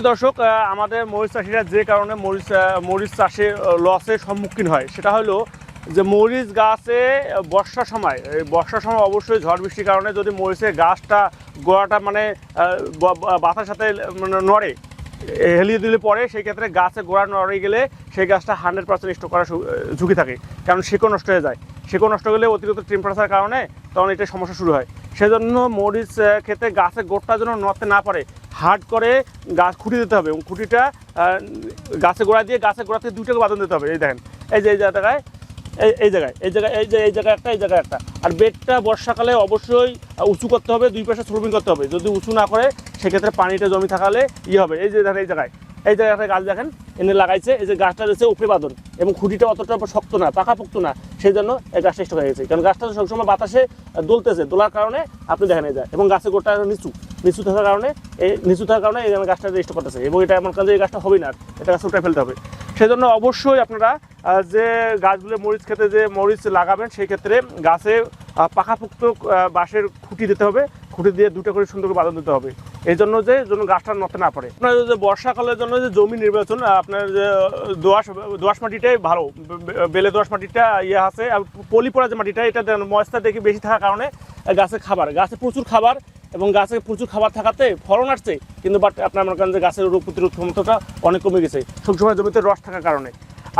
দর্শক, আমাদের মরিচ চাষিরা যে কারণে মরিচ চাষে লসের সম্মুখীন হয় সেটা হলো যে মরিচ গাছে বর্ষার সময় অবশ্যই ঝড় বৃষ্টির কারণে যদি মরিচের গাছটা গোড়াটা মানে বাতার সাথে নড়ে হেলিয়ে দিলে পরে সেই ক্ষেত্রে গাছে গোড়া নড়ে গেলে সেই গাছটা 100% স্টক করার ঝুঁকি থাকে, কারণ শিকড় নষ্ট হয়ে যায়। শিকড় নষ্ট হলে অতিরিক্ত টেম্পারেচার কারণে তখন এটা সমস্যা শুরু হয়। সেজন্য মরিচ ক্ষেত্রে গাছের গোড়টা যেন নড়তে না পারে, হার্ড করে গাছ খুঁটি দিতে হবে এবং খুঁটিটা গাছের গোড়া দিয়ে গাছের গোড়া থেকে দুইটাকে বাঁধন দিতে হবে। এই দেখেন, এই জায়গায় এই জায়গায় একটা আর বেডটা বর্ষাকালে অবশ্যই উঁচু করতে হবে, দুই পাশে স্লোপিং করতে হবে। যদি উঁচু না করে সেক্ষেত্রে পানিটা জমি থাকালে হবে। এই যে দেখেন এই জায়গায় গাছ দেখেন এনে লাগাইছে, এই যে গাছটা রয়েছে উপরে বাঁধন এবং খুঁটিটা অতটা শক্ত না, পাকাপোক্ত না, সেই জন্য এই গাছটা স্টক হয়ে গেছে। কারণ গাছটা সবসময় বাতাসে দোলার কারণে আপনি দেখেন এই যায় এবং গাছের গোড়টা নিচু থাকার কারণে এই গাছটা স্টক করতেছে এবং এটা এমন কাজে এই গাছটা হবে না, এটা গাছ উঠে ফেলতে হবে। সেজন্য অবশ্যই আপনারা যে গাছগুলো মরিচ খেতে যে মরিচ লাগাবেন সেই ক্ষেত্রে গাছে পাকাপোক্ত বাঁশের খুঁটি দিতে হবে, খুঁটি দিয়ে দুটো করে সুন্দর করে বাঁধন দিতে হবে, এই জন্য গাছটা নষ্ট না পড়ে। আপনার যে বর্ষাকালের জন্য যে জমি নির্বাচন, আপনার যে দোআঁশ মাটিটাই ভালো, বেলে দোআঁশ মাটিটা আছে। আর পলি পড়া যে মাটিটা, এটা ময়েশ্চার দেখি বেশি থাকার কারণে গাছে প্রচুর খাবার এবং গাছে প্রচুর খাবার থাকাতে ফলন আসছে, কিন্তু বাট আপনার মনে করেন যে গাছের রোগ প্রতিরোধ ক্ষমতাটা অনেক কমে গেছে সবসময় জমিতে রস থাকার কারণে।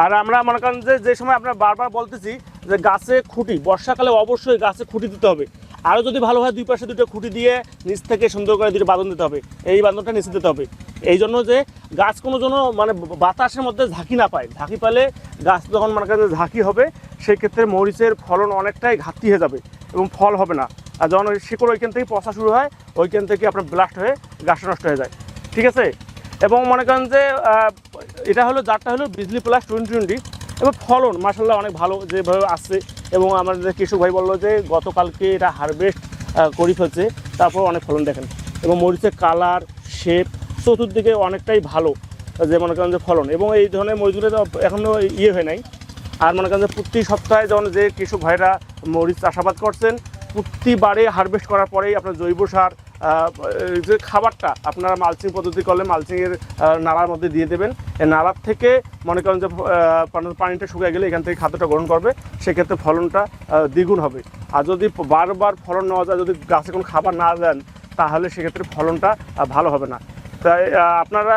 আর আমরা মনে করেন যে সময় আপনার বারবার বলতেছি যে গাছে খুঁটি বর্ষাকালে অবশ্যই গাছে খুঁটি দিতে হবে, আরও যদি ভালো হয় দুই পাশে দুটো খুঁটি দিয়ে নিচ থেকে সুন্দর করে দুটো বাঁধন দিতে হবে, এই বাঁধনটা নিচে দিতে হবে, এই জন্য যে গাছ কোনো জন্য মানে বাতাসের মধ্যে ঝাঁকি না পায়। ঝাঁকি পেলে গাছ যখন মনে করেন ঝাঁকি হবে সেই ক্ষেত্রে মরিচের ফলন অনেকটাই ঘাটতি হয়ে যাবে এবং ফল হবে না। আর যখন ওই শিকড় ওইখান থেকে পচা শুরু হয় ওইখান থেকে আপনার ব্লাস্ট হয়ে গাছটা নষ্ট হয়ে যায়, ঠিক আছে। এবং মনে করেন যে এটা হলো জাতটা হলো বিজলি প্লাস 2020 এবং ফলন মাশাআল্লাহ অনেক ভালো যেভাবে আসছে। এবং আমাদের কৃষক ভাই বললো যে গতকালকে এটা হারভেস্ট করে ফেলছে, তারপর অনেক ফলন দেখেন এবং মরিচের কালার শেপ চতুর্দিকে অনেকটাই ভালো, যে মনে করেন যে ফলন এবং এই ধরনের মরিচগুলো এখনও হয় নাই। আর মনে করেন যে প্রতি সপ্তাহে যখন যে কৃষক ভাইরা মরিচ চাষাবাদ করছেন প্রতিবারে হারভেস্ট করার পরেই আপনার জৈব সার যে খাবারটা আপনারা মালচিং পদ্ধতি করলে মালচিংয়ের নালার মধ্যে দিয়ে দেবেন। এই নালার থেকে মনে করেন যে পানিটা শুকিয়ে গেলে এখান থেকে খাদ্যটা গ্রহণ করবে, সেক্ষেত্রে ফলনটা দ্বিগুণ হবে। আর যদি বারবার ফলন নেওয়া যায়, যদি গাছে কোনো খাবার না দেন তাহলে সেক্ষেত্রে ফলনটা ভালো হবে না। তাই আপনারা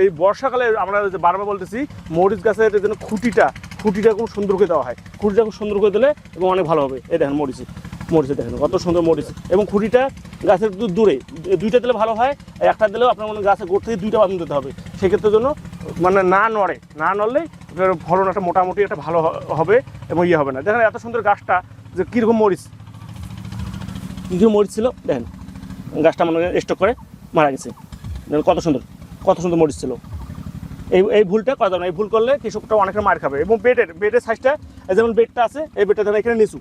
এই বর্ষাকালে আমরা যে বারবার বলতেছি মরিচ গাছের জন্য খুঁটিটা খুব সুন্দর করে দেওয়া হয়, খুঁটিটা খুব সুন্দর করে দিলে এবং অনেক ভালো হবে। এই দেখেন মরিচে দেখেন কত সুন্দর মরিচ এবং খুঁটিটা গাছের দূরে দুইটা দিলে ভালো হয়, একটা দিলেও আপনার মানে গাছের গোড় থেকে দুইটা বাঁধন দিতে হবে, সেক্ষেত্রে জন্য মানে না নড়লেই ফলন একটা মোটামুটি একটা ভালো হবে এবং হবে না। দেখেন এত সুন্দর গাছটা যে কীরকম মরিচ ছিল দেখেন, গাছটা মনে স্টক করে মারা গেছে, কত সুন্দর মরিচ ছিল। এই ভুলটা করা যাবে না, এই ভুল করলে কৃষকটা অনেকটা মার খাবে। এবং বেডের সাইজটা যেমন বেডটা আছে এই বেডটা যেন এখানে নিচু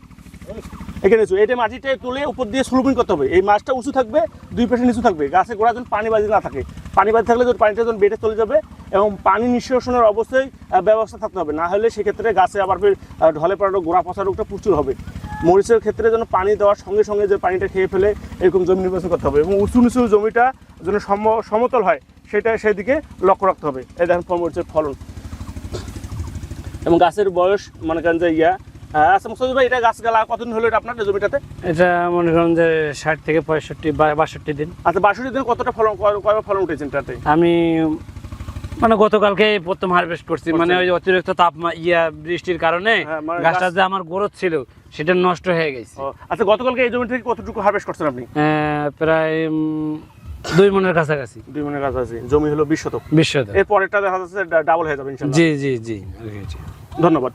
এটা মাটিটা তুলে উপর দিয়ে স্লোপিং করতে হবে। এই মাছটা উঁচু থাকবে, দুই পাশে নিচু থাকবে, গাছে গোড়া যেন পানি বাজি না থাকে। পানি বাজি থাকলে যদি পানিটা যখন বেডে চলে যাবে এবং পানি নিষ্কাশনের অবশ্যই ব্যবস্থা থাকতে হবে, না হলে সেক্ষেত্রে গাছে আবার ঢলে পড়ানো গোড়া পচা রোগটা প্রচুর হবে। মরিচের ক্ষেত্রে যেন পানি দেওয়ার সঙ্গে সঙ্গে যে পানিটা খেয়ে ফেলে এরকম জমি নির্বাচন করতে হবে এবং উঁচু নিচু জমিটা যেন সমতল হয় সেদিকে লক্ষ্য রাখতে হবে। এই দেখেন মরিচের ফলন এবং গাছের বয়স মনে করেন যে আচ্ছা মুস্তাফিজ ভাই, এটা গাছ গালা কতদিন হলো এটা আপনার জমিটাতে? এটা মনে করেন যে 60 থেকে 65 দিন। আচ্ছা 62 দিন কতটা কয়বার ফলন উঠেছে এটাতে? আমি মানে গতকালকে প্রথম হারভেস্ট করছি, মানে ওই অতিরিক্ত বৃষ্টির কারণে গাছটা যে আমার গ্রোথ ছিল সেটা নষ্ট হয়ে গেছে। আচ্ছা গতকালকে এই জমি থেকে কতটুকু হারভেস্ট করছেন আপনি? প্রায় 2 মনের কাছাকাছি। 2 মনের কাছাকাছি জমি হলো 20 শতক। এর পরেরটা দেখা যাচ্ছে ডাবল হয়ে যাবে ইনশাআল্লাহ। জি। ধন্যবাদ।